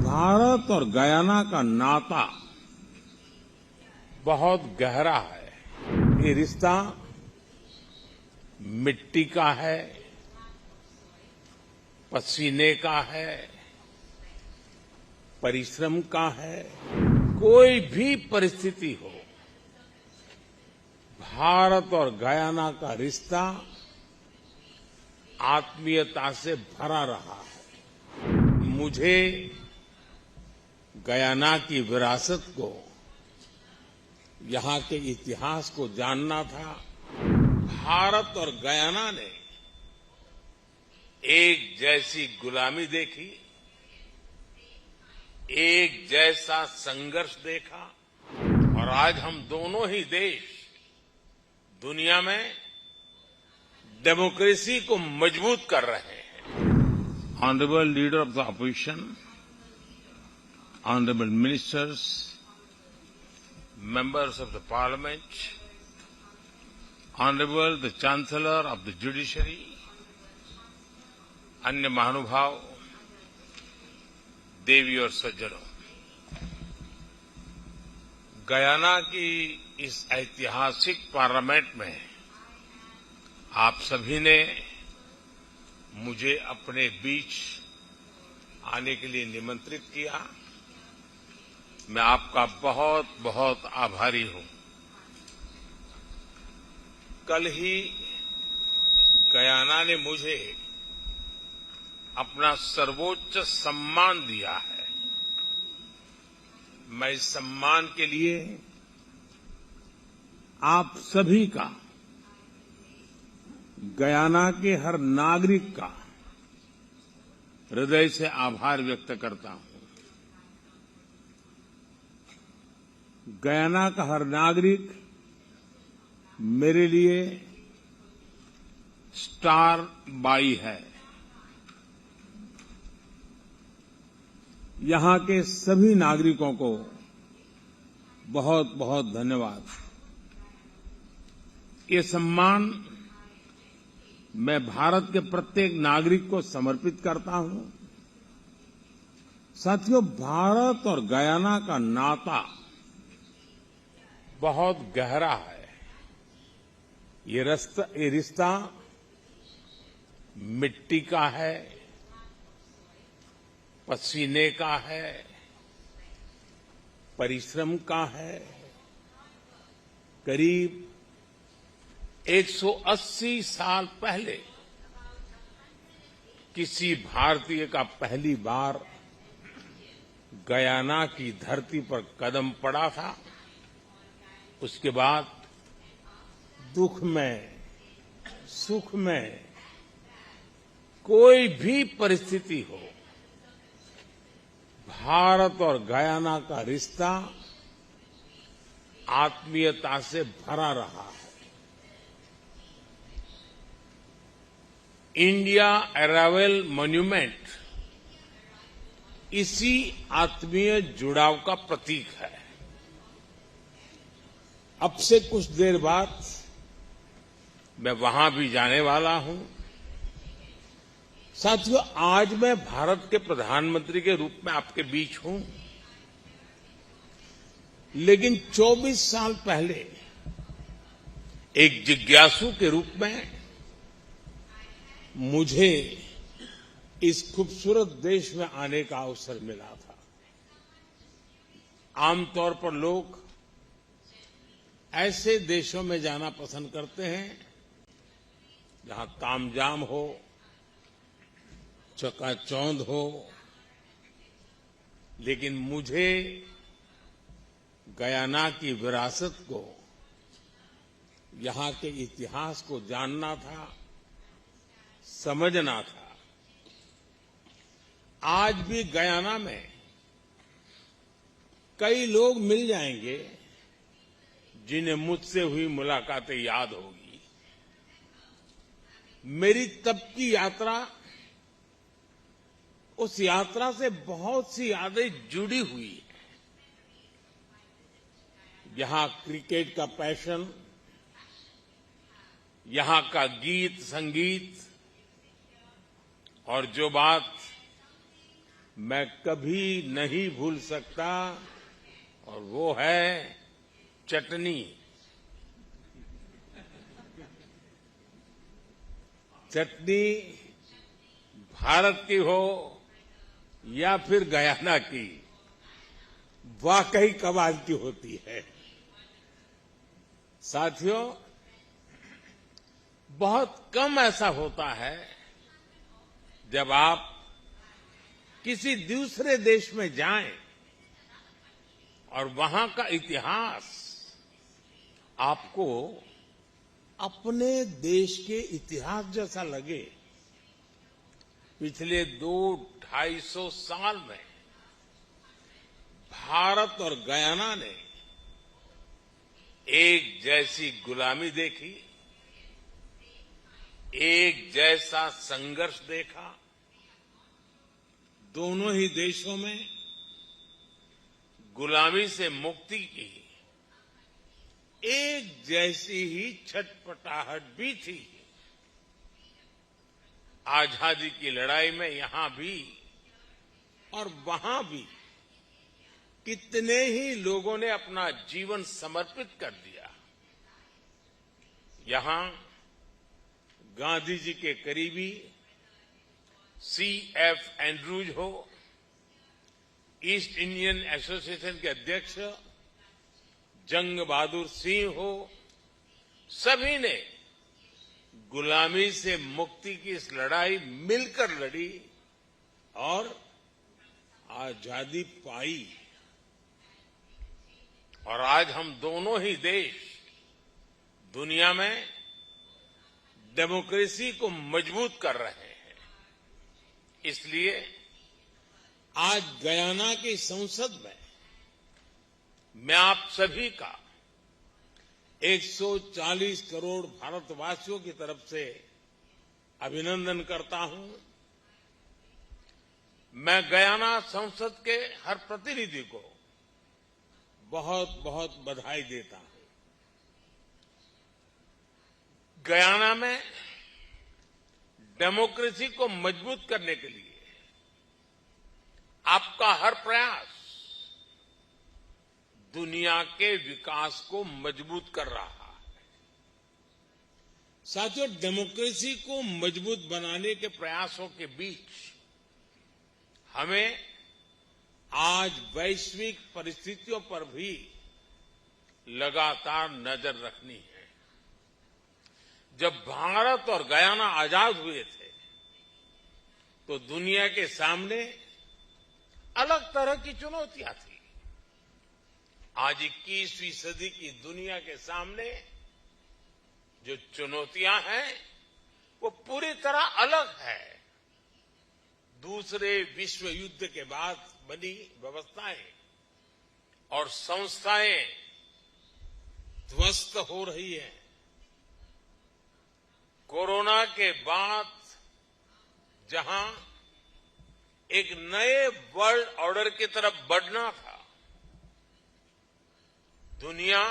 भारत और गयाना का नाता बहुत गहरा है। ये रिश्ता मिट्टी का है, पसीने का है, परिश्रम का है। कोई भी परिस्थिति हो, भारत और गयाना का रिश्ता आत्मीयता से भरा रहा है। मुझे गयाना की विरासत को, यहां के इतिहास को जानना था। भारत और गयाना ने एक जैसी गुलामी देखी, एक जैसा संघर्ष देखा, और आज हम दोनों ही देश दुनिया में डेमोक्रेसी को मजबूत कर रहे हैं। Honourable leader of the opposition, honourable ministers, members of the parliament, honorable the chancellor of the judiciary, अन्य महानुभाव, देवी और सज्जनों, गयाना की इस ऐतिहासिक पार्लियामेंट में आप सभी ने मुझे अपने बीच आने के लिए निमंत्रित किया। मैं आपका बहुत बहुत आभारी हूं। कल ही गयाना ने मुझे अपना सर्वोच्च सम्मान दिया है। मैं इस सम्मान के लिए आप सभी का, गयाना के हर नागरिक का हृदय से आभार व्यक्त करता हूं। गयाना का हर नागरिक मेरे लिए स्टार बाई है। यहां के सभी नागरिकों को बहुत बहुत धन्यवाद। ये सम्मान मैं भारत के प्रत्येक नागरिक को समर्पित करता हूं। साथियों, भारत और गयाना का नाता बहुत गहरा है। ये रिश्ता मिट्टी का है, पसीने का है, परिश्रम का है। करीब 180 साल पहले किसी भारतीय का पहली बार गयाना की धरती पर कदम पड़ा था। उसके बाद दुख में, सुख में, कोई भी परिस्थिति हो, भारत और गयाना का रिश्ता आत्मीयता से भरा रहा है। इंडिया अराइवल मॉन्यूमेंट इसी आत्मीय जुड़ाव का प्रतीक है। अब से कुछ देर बाद मैं वहां भी जाने वाला हूं। साथियों, आज मैं भारत के प्रधानमंत्री के रूप में आपके बीच हूं, लेकिन 24 साल पहले एक जिज्ञासु के रूप में मुझे इस खूबसूरत देश में आने का अवसर मिला था। आमतौर पर लोग ऐसे देशों में जाना पसंद करते हैं जहां तामझाम हो, चकाचौंध हो, लेकिन मुझे गयाना की विरासत को, यहां के इतिहास को जानना था, समझना था। आज भी गयाना में कई लोग मिल जाएंगे जिन्हें मुझसे हुई मुलाकातें याद होगी। मेरी तब की यात्रा, उस यात्रा से बहुत सी यादें जुड़ी हुई है। यहां क्रिकेट का पैशन, यहां का गीत संगीत, और जो बात मैं कभी नहीं भूल सकता और वो है चटनी। चटनी भारत की हो या फिर गयाना की, वाकई कमाल की होती है। साथियों, बहुत कम ऐसा होता है जब आप किसी दूसरे देश में जाएं और वहां का इतिहास आपको अपने देश के इतिहास जैसा लगे। पिछले 200-250 साल में भारत और गयाना ने एक जैसी गुलामी देखी, एक जैसा संघर्ष देखा। दोनों ही देशों में गुलामी से मुक्ति की एक जैसी ही छटपटाहट भी थी। आजादी की लड़ाई में यहां भी और वहां भी कितने ही लोगों ने अपना जीवन समर्पित कर दिया। यहां गांधी जी के करीबी C.F. एंड्रूज हो, ईस्ट इंडियन एसोसिएशन के अध्यक्ष जंग बहादुर सिंह हो, सभी ने गुलामी से मुक्ति की इस लड़ाई मिलकर लड़ी और आजादी पाई। और आज हम दोनों ही देश दुनिया में डेमोक्रेसी को मजबूत कर रहे हैं। इसलिए आज गयाना की संसद में मैं आप सभी का 140 करोड़ भारतवासियों की तरफ से अभिनंदन करता हूं। मैं गयाना संसद के हर प्रतिनिधि को बहुत बहुत बधाई देता हूं। गयाना में डेमोक्रेसी को मजबूत करने के लिए आपका हर प्रयास दुनिया के विकास को मजबूत कर रहा है। साथियों, डेमोक्रेसी को मजबूत बनाने के प्रयासों के बीच हमें आज वैश्विक परिस्थितियों पर भी लगातार नजर रखनी है। जब भारत और गयाना आजाद हुए थे तो दुनिया के सामने अलग तरह की चुनौतियां थी। आज 21वीं सदी की दुनिया के सामने जो चुनौतियां हैं वो पूरी तरह अलग है। दूसरे विश्व युद्ध के बाद बनी व्यवस्थाएं और संस्थाएं ध्वस्त हो रही हैं। कोरोना के बाद जहां एक नए वर्ल्ड ऑर्डर की तरफ बढ़ना था, दुनिया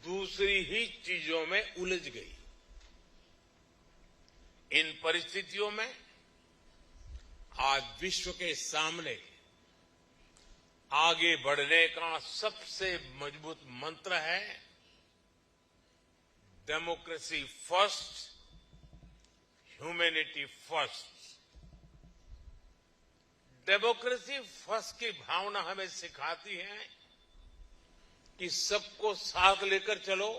दूसरी ही चीजों में उलझ गई। इन परिस्थितियों में आज विश्व के सामने आगे बढ़ने का सबसे मजबूत मंत्र है democracy first, humanity first. Democracy first की भावना हमें सिखाती है कि सबको साथ लेकर चलो,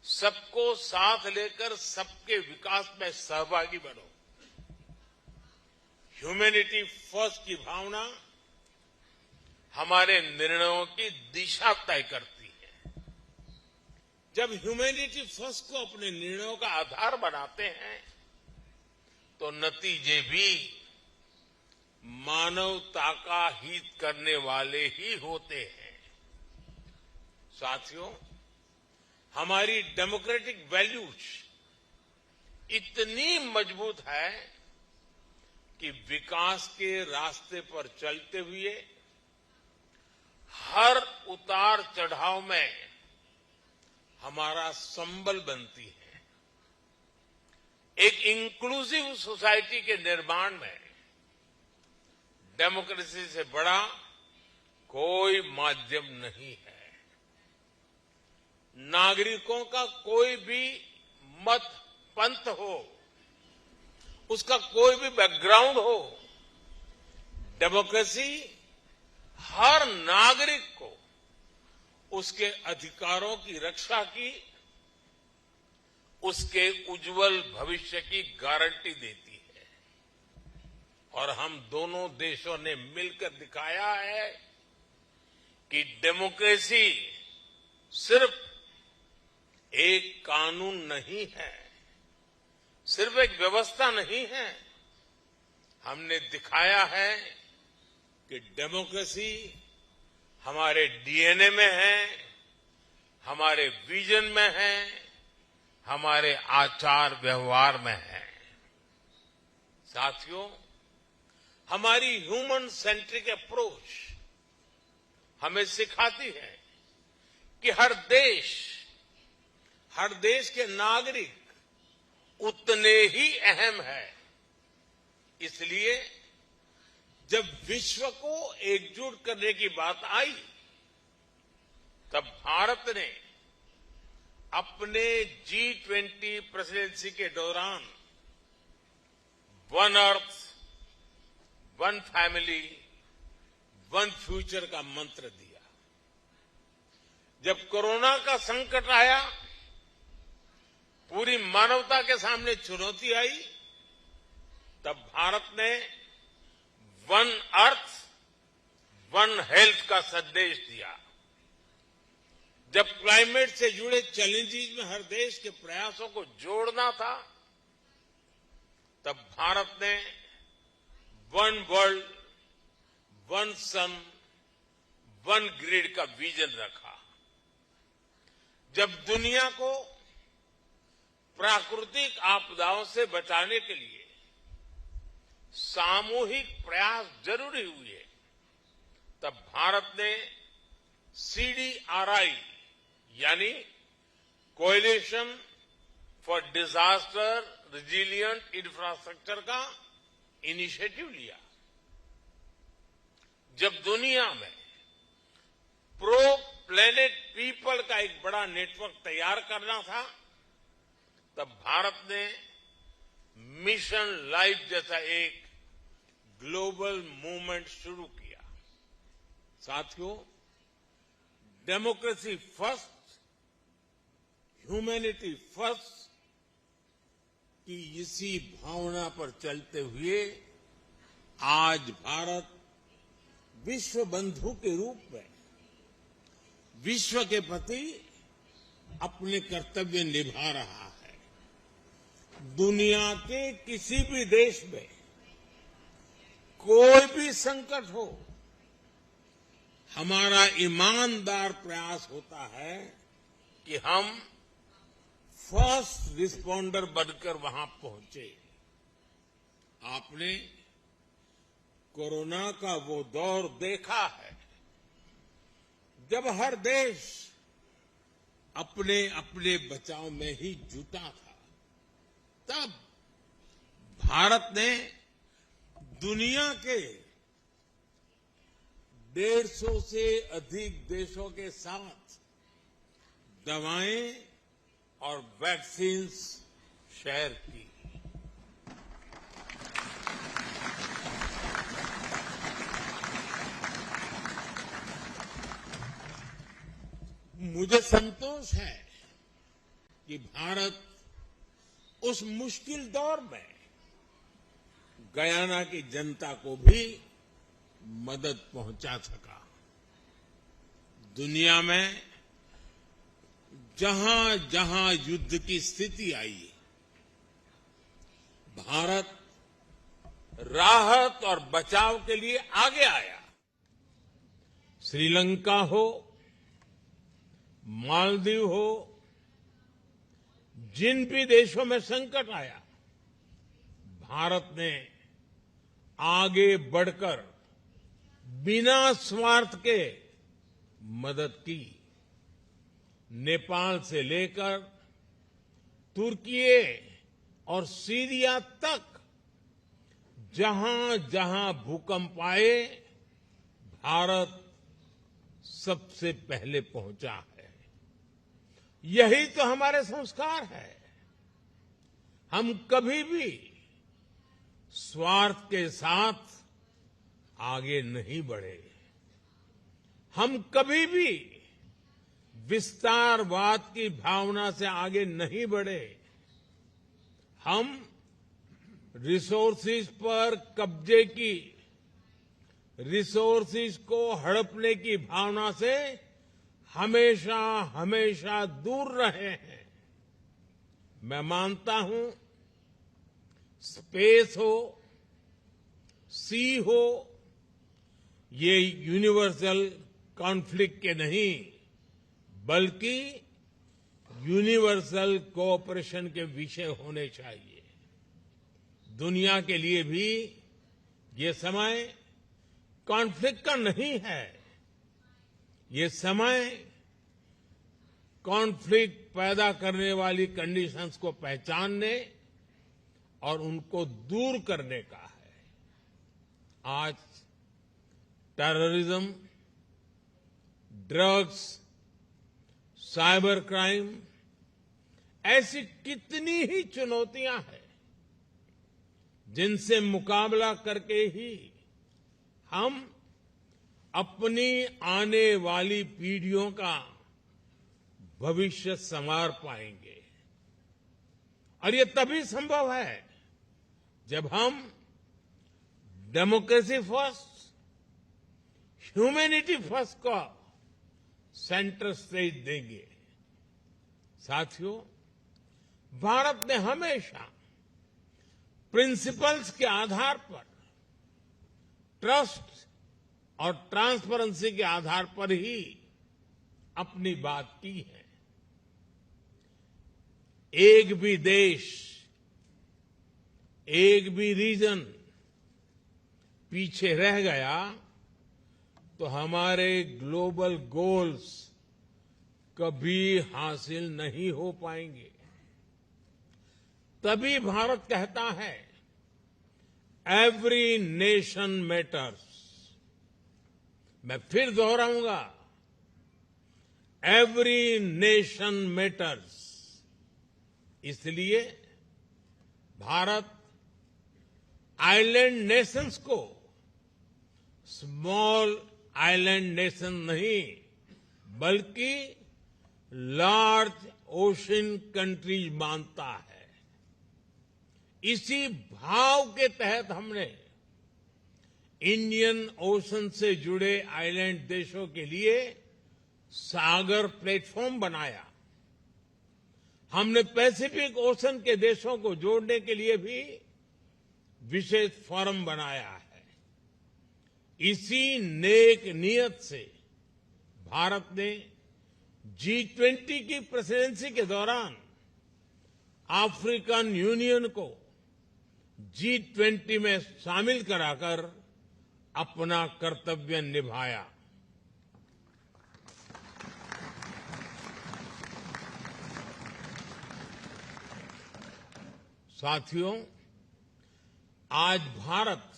सबको साथ लेकर सबके विकास में सहभागी बनो। ह्यूमैनिटी फर्स्ट की भावना हमारे निर्णयों की दिशा तय करती है। जब ह्यूमैनिटी फर्स्ट को अपने निर्णयों का आधार बनाते हैं तो नतीजे भी मानवता का हित करने वाले ही होते हैं। साथियों, हमारी डेमोक्रेटिक वैल्यूज इतनी मजबूत है कि विकास के रास्ते पर चलते हुए हर उतार चढ़ाव में हमारा संबल बनती है। एक इंक्लूसिव सोसाइटी के निर्माण में डेमोक्रेसी से बड़ा कोई माध्यम नहीं है। नागरिकों का कोई भी मत पंथ हो, उसका कोई भी बैकग्राउंड हो, डेमोक्रेसी हर नागरिक को उसके अधिकारों की रक्षा की, उसके उज्जवल भविष्य की गारंटी देती है। और हम दोनों देशों ने मिलकर दिखाया है कि डेमोक्रेसी सिर्फ एक कानून नहीं है, सिर्फ एक व्यवस्था नहीं है। हमने दिखाया है कि डेमोक्रेसी हमारे डीएनए में है, हमारे विजन में है, हमारे आचार व्यवहार में है। साथियों, हमारी ह्यूमन सेंट्रिक अप्रोच हमें सिखाती है कि हर देश के नागरिक उतने ही अहम है। इसलिए जब विश्व को एकजुट करने की बात आई, तब भारत ने अपने G20 प्रेसिडेंसी के दौरान one earth, one family, one future का मंत्र दिया। जब कोरोना का संकट आया, पूरी मानवता के सामने चुनौती आई, तब भारत ने वन अर्थ, वन हेल्थ का संदेश दिया। जब क्लाइमेट से जुड़े चैलेंजेस में हर देश के प्रयासों को जोड़ना था, तब भारत ने वन वर्ल्ड, वन सन, वन ग्रिड का विजन रखा। जब दुनिया को प्राकृतिक आपदाओं से बचाने के लिए सामूहिक प्रयास जरूरी हुए, तब भारत ने CDRI यानी coalition for disaster resilient infrastructure का इनिशिएटिव लिया। जब दुनिया में प्रो प्लेनेट पीपल का एक बड़ा नेटवर्क तैयार करना था, तब भारत ने मिशन लाइफ जैसा एक ग्लोबल मूवमेंट शुरू किया। साथियों, डेमोक्रेसी फर्स्ट, ह्यूमैनिटी फर्स्ट की इसी भावना पर चलते हुए आज भारत विश्व बंधु के रूप में विश्व के प्रति अपने कर्तव्य निभा रहा है। दुनिया के किसी भी देश में कोई भी संकट हो, हमारा ईमानदार प्रयास होता है कि हम फर्स्ट रिस्पॉन्डर बनकर वहां पहुंचे। आपने कोरोना का वो दौर देखा है जब हर देश अपने अपने बचाव में ही जुटा था। तब भारत ने दुनिया के 150 से अधिक देशों के साथ दवाएं और वैक्सीन शेयर की। मुझे संतोष है कि भारत उस मुश्किल दौर में गयाना की जनता को भी मदद पहुंचा सका। दुनिया में जहां जहां युद्ध की स्थिति आई, भारत राहत और बचाव के लिए आगे आया। श्रीलंका हो, मालदीव हो, जिन भी देशों में संकट आया, भारत ने आगे बढ़कर बिना स्वार्थ के मदद की। नेपाल से लेकर तुर्की और सीरिया तक जहां जहां भूकंप आए, भारत सबसे पहले पहुंचा है। यही तो हमारे संस्कार है। हम कभी भी स्वार्थ के साथ आगे नहीं बढ़े। हम कभी भी विस्तारवाद की भावना से आगे नहीं बढ़े। हम रिसोर्सेज पर कब्जे की, रिसोर्सेज को हड़पने की भावना से हमेशा हमेशा दूर रहे हैं। मैं मानता हूं, स्पेस हो, सी हो, ये यूनिवर्सल कॉन्फ्लिक्ट के नहीं, बल्कि यूनिवर्सल कोऑपरेशन के विषय होने चाहिए। दुनिया के लिए भी ये समय कॉन्फ्लिक्ट का नहीं है। ये समय कॉन्फ्लिक्ट पैदा करने वाली कंडीशंस को पहचानने और उनको दूर करने का है। आज टेररिज्म, ड्रग्स, साइबर क्राइम, ऐसी कितनी ही चुनौतियां हैं जिनसे मुकाबला करके ही हम अपनी आने वाली पीढ़ियों का भविष्य संवार पाएंगे। और ये तभी संभव है जब हम डेमोक्रेसी फर्स्ट, ह्यूमैनिटी फर्स्ट को सेंटर स्टेज देंगे। साथियों, भारत ने हमेशा प्रिंसिपल्स के आधार पर, ट्रस्ट और ट्रांसपेरेंसी के आधार पर ही अपनी बात की है। एक भी देश, एक भी रीजन पीछे रह गया तो हमारे ग्लोबल गोल्स कभी हासिल नहीं हो पाएंगे। तभी भारत कहता है, एवरी नेशन मैटर्स। मैं फिर दोहराऊंगा, एवरी नेशन मैटर्स। इसलिए भारत आइलैंड नेशंस को स्मॉल आइलैंड नेशन नहीं, बल्कि लार्ज ओशन कंट्रीज मानता है। इसी भाव के तहत हमने इंडियन ओशन से जुड़े आइलैंड देशों के लिए सागर प्लेटफॉर्म बनाया। हमने पैसिफिक ओशन के देशों को जोड़ने के लिए भी विशेष फोरम बनाया है। इसी नेक नियत से भारत ने G20 की प्रेसिडेंसी के दौरान अफ्रीकन यूनियन को G20 में शामिल कराकर अपना कर्तव्य निभाया। साथियों, आज भारत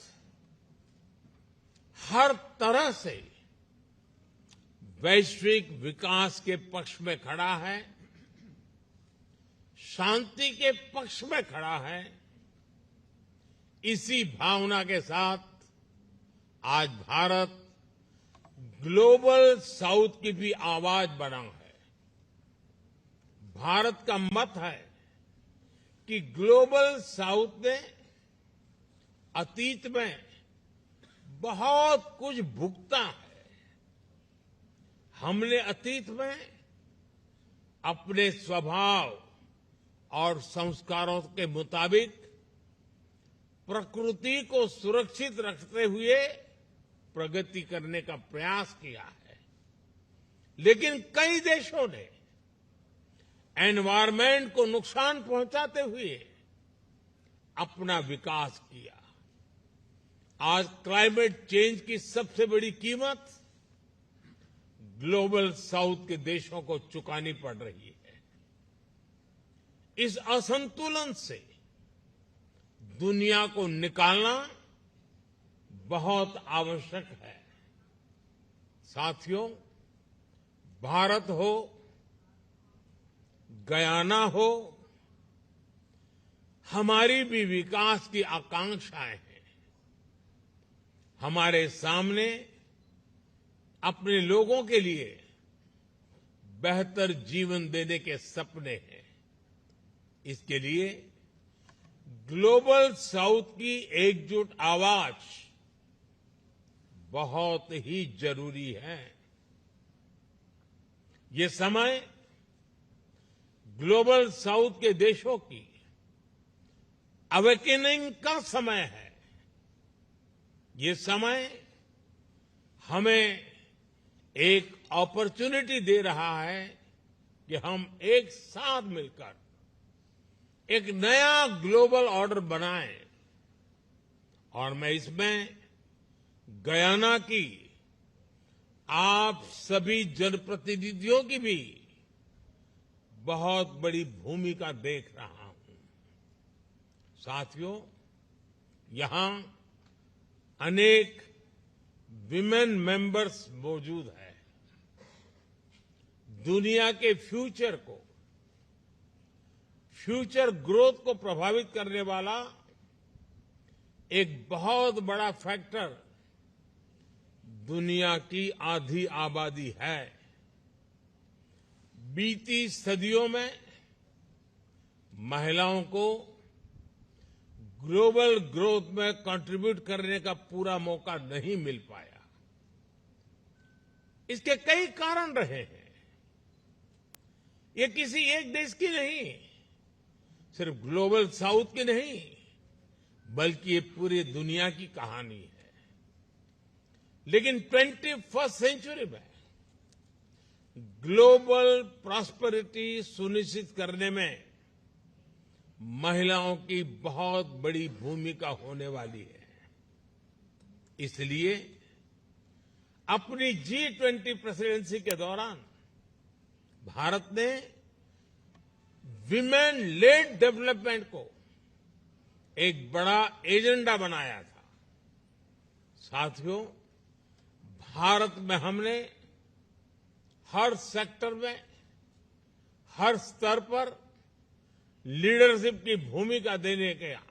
हर तरह से वैश्विक विकास के पक्ष में खड़ा है, शांति के पक्ष में खड़ा है। इसी भावना के साथ आज भारत ग्लोबल साउथ की भी आवाज बना है। भारत का मत है कि ग्लोबल साउथ ने अतीत में बहुत कुछ भुगता है। हमने अतीत में अपने स्वभाव और संस्कारों के मुताबिक प्रकृति को सुरक्षित रखते हुए प्रगति करने का प्रयास किया है, लेकिन कई देशों ने एनवायरनमेंट को नुकसान पहुंचाते हुए अपना विकास किया। आज क्लाइमेट चेंज की सबसे बड़ी कीमत ग्लोबल साउथ के देशों को चुकानी पड़ रही है। इस असंतुलन से दुनिया को निकालना बहुत आवश्यक है। साथियों, भारत हो, गयाना हो, हमारी भी विकास की आकांक्षाएं हैं। हमारे सामने अपने लोगों के लिए बेहतर जीवन देने के सपने हैं। इसके लिए ग्लोबल साउथ की एकजुट आवाज बहुत ही जरूरी है। ये समय ग्लोबल साउथ के देशों की अवेकनिंग का समय है। ये समय हमें एक अपॉर्चुनिटी दे रहा है कि हम एक साथ मिलकर एक नया ग्लोबल ऑर्डर बनाएं। और मैं इसमें गयाना की आप सभी जनप्रतिनिधियों की भी बहुत बड़ी भूमिका देख रहा हूं। साथियों, यहां अनेक विमेन मेंबर्स मौजूद हैं। दुनिया के फ्यूचर ग्रोथ को प्रभावित करने वाला एक बहुत बड़ा फैक्टर दुनिया की आधी आबादी है। बीती सदियों में महिलाओं को ग्लोबल ग्रोथ में कंट्रीब्यूट करने का पूरा मौका नहीं मिल पाया। इसके कई कारण रहे हैं। ये किसी एक देश की नहीं, सिर्फ ग्लोबल साउथ की नहीं, बल्कि ये पूरी दुनिया की कहानी है। लेकिन 21वीं सेंचुरी में ग्लोबल प्रॉस्पेरिटी सुनिश्चित करने में महिलाओं की बहुत बड़ी भूमिका होने वाली है। इसलिए अपनी G20 प्रेसिडेंसी के दौरान भारत ने विमेन लेड डेवलपमेंट को एक बड़ा एजेंडा बनाया था। साथियों, भारत में हमने हर सेक्टर में, हर स्तर पर लीडरशिप की भूमिका देने का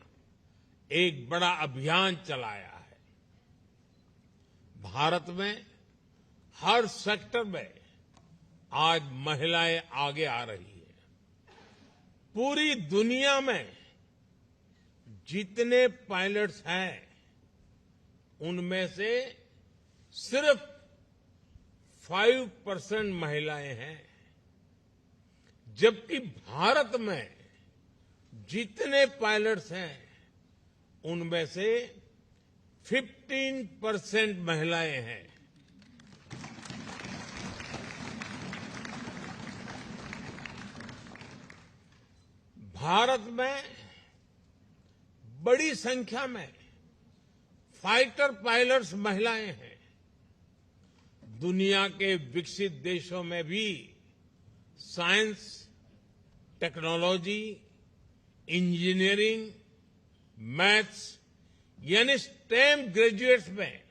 एक बड़ा अभियान चलाया है। भारत में हर सेक्टर में आज महिलाएं आगे आ रही है। पूरी दुनिया में जितने पायलट्स हैं, उनमें से सिर्फ 5% महिलाएं हैं, जबकि भारत में जितने पायलट्स हैं, उनमें से 15% महिलाएं हैं। भारत में बड़ी संख्या में फाइटर पायलट्स महिलाएं हैं। दुनिया के विकसित देशों में भी साइंस, टेक्नोलॉजी, इंजीनियरिंग, मैथ्स यानी स्टेम ग्रेजुएट्स में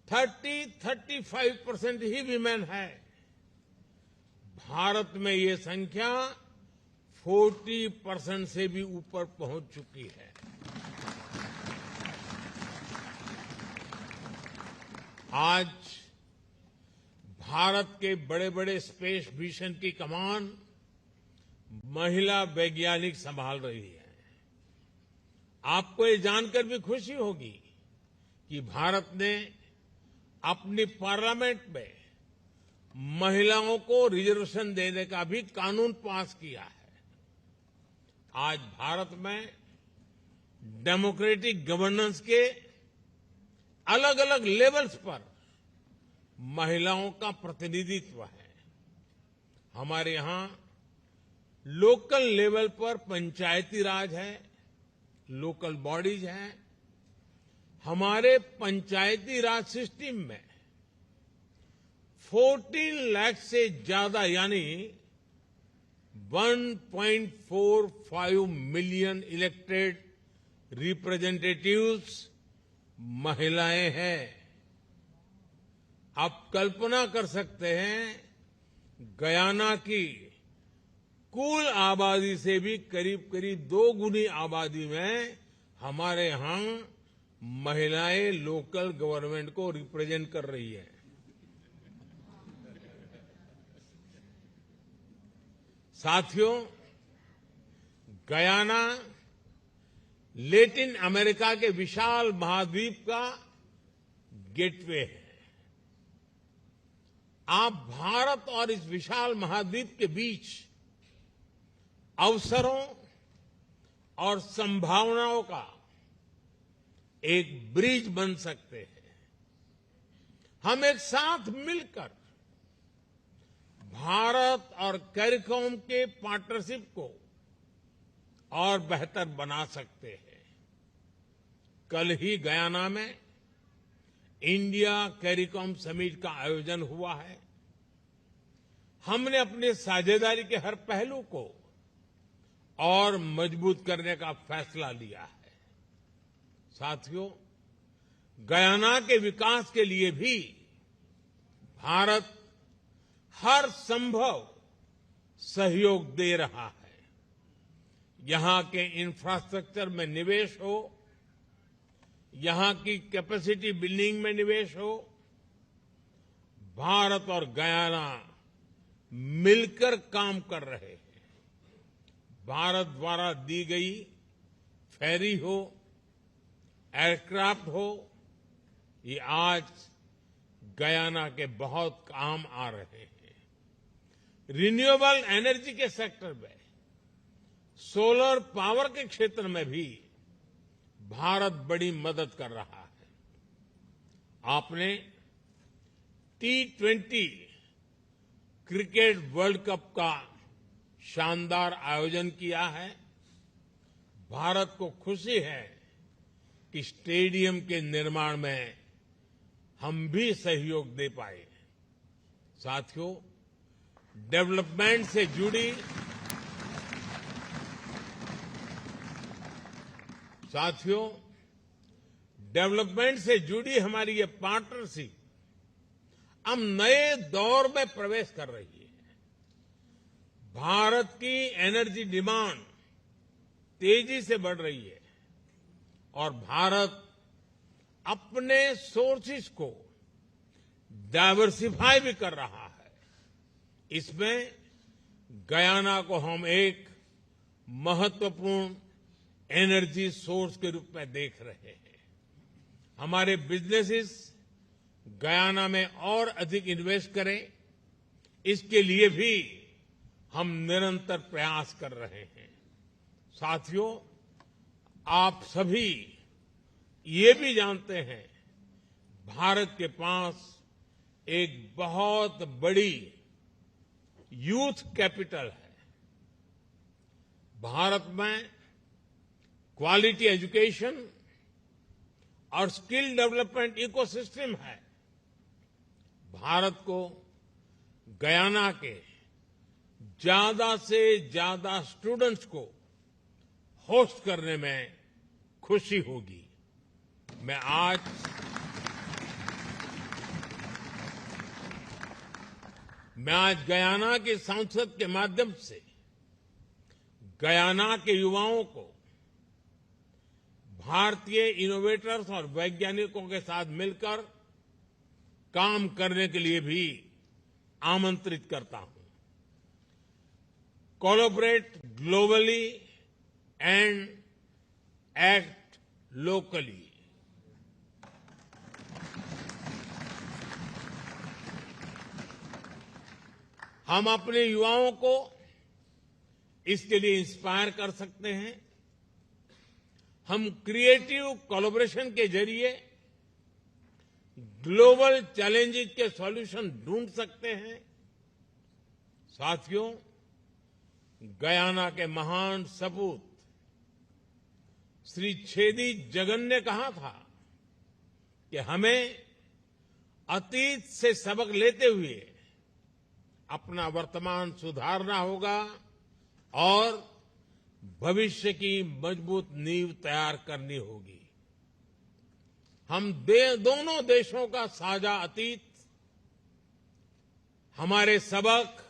35% ही विमेन है। भारत में ये संख्या 40% से भी ऊपर पहुंच चुकी है। आज भारत के बड़े बड़े स्पेस मिशन की कमान महिला वैज्ञानिक संभाल रही है। आपको ये जानकर भी खुशी होगी कि भारत ने अपनी पार्लियामेंट में महिलाओं को रिजर्वेशन देने का भी कानून पास किया है। आज भारत में डेमोक्रेटिक गवर्नेंस के अलग अलग लेवल्स पर महिलाओं का प्रतिनिधित्व है। हमारे यहां लोकल लेवल पर पंचायती राज है, लोकल बॉडीज हैं। हमारे पंचायती राज सिस्टम में 14 लाख से ज्यादा यानी 1.45 मिलियन इलेक्टेड रिप्रेजेंटेटिव्स महिलाएं हैं। आप कल्पना कर सकते हैं, गयाना की कुल आबादी से भी करीब करीब 2 गुनी आबादी में हमारे यहां महिलाएं लोकल गवर्नमेंट को रिप्रेजेंट कर रही है। साथियों, गयाना लैटिन अमेरिका के विशाल महाद्वीप का गेटवे है। आप भारत और इस विशाल महाद्वीप के बीच अवसरों और संभावनाओं का एक ब्रिज बन सकते हैं। हम एक साथ मिलकर भारत और कैरिकॉम के पार्टनरशिप को और बेहतर बना सकते हैं। कल ही गयाना में इंडिया कैरिकॉम समिट का आयोजन हुआ है। हमने अपने साझेदारी के हर पहलू को और मजबूत करने का फैसला लिया है। साथियों, गयाना के विकास के लिए भी भारत हर संभव सहयोग दे रहा है। यहां के इंफ्रास्ट्रक्चर में निवेश हो, यहां की कैपेसिटी बिल्डिंग में निवेश हो, भारत और गयाना मिलकर काम कर रहे हैं। भारत द्वारा दी गई फेरी हो, एयरक्राफ्ट हो, ये आज गयाना के बहुत काम आ रहे हैं। रिन्यूएबल एनर्जी के सेक्टर में, सोलर पावर के क्षेत्र में भी भारत बड़ी मदद कर रहा है। आपने T20 क्रिकेट वर्ल्ड कप का शानदार आयोजन किया है। भारत को खुशी है कि स्टेडियम के निर्माण में हम भी सहयोग दे पाए। साथियों, डेवलपमेंट से जुड़ी हमारी ये पार्टनरशिप अब नए दौर में प्रवेश कर रही है। भारत की एनर्जी डिमांड तेजी से बढ़ रही है और भारत अपने सोर्सेज को डाइवर्सिफाई भी कर रहा है। इसमें गयाना को हम एक महत्वपूर्ण एनर्जी सोर्स के रूप में देख रहे हैं। हमारे बिजनेसेस गयाना में और अधिक इन्वेस्ट करें, इसके लिए भी हम निरंतर प्रयास कर रहे हैं। साथियों, आप सभी ये भी जानते हैं, भारत के पास एक बहुत बड़ी यूथ कैपिटल है। भारत में क्वालिटी एजुकेशन और स्किल डेवलपमेंट इकोसिस्टम है। भारत को गयाना के ज्यादा से ज्यादा स्टूडेंट्स को होस्ट करने में खुशी होगी। मैं आज गयाना की संसद के माध्यम से गयाना के युवाओं को भारतीय इनोवेटर्स और वैज्ञानिकों के साथ मिलकर काम करने के लिए भी आमंत्रित करता हूं। Collaborate globally and act locally. हम अपने युवाओं को इसके लिए इंस्पायर कर सकते हैं। हम क्रिएटिव कोलैबोरेशन के जरिए ग्लोबल चैलेंजेस के सॉल्यूशन ढूंढ सकते हैं। साथियों, गयाना के महान सपूत श्री छेदी जगन ने कहा था कि हमें अतीत से सबक लेते हुए अपना वर्तमान सुधारना होगा और भविष्य की मजबूत नींव तैयार करनी होगी। हम दोनों देशों का साझा अतीत, हमारे सबक,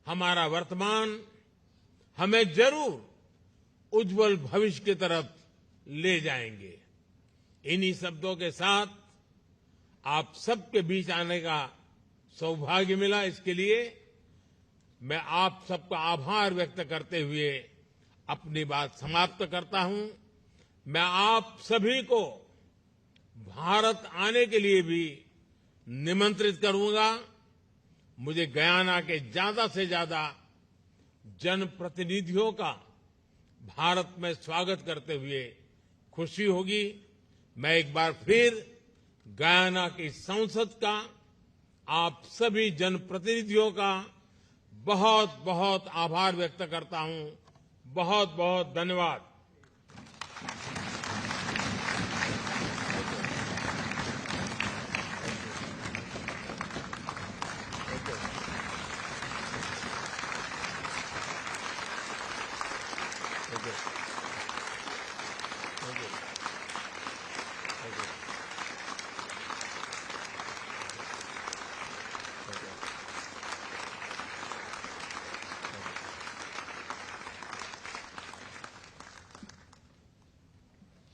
हमारा वर्तमान हमें जरूर उज्जवल भविष्य की तरफ ले जाएंगे। इन्हीं शब्दों के साथ आप सबके बीच आने का सौभाग्य मिला। इसके लिए मैं आप सबका आभार व्यक्त करते हुए अपनी बात समाप्त करता हूं। मैं आप सभी को भारत आने के लिए भी निमंत्रित करूंगा। मुझे गयाना के ज्यादा से ज्यादा जनप्रतिनिधियों का भारत में स्वागत करते हुए खुशी होगी। मैं एक बार फिर गयाना की संसद का, आप सभी जनप्रतिनिधियों का बहुत बहुत आभार व्यक्त करता हूं। बहुत बहुत धन्यवाद। Okay.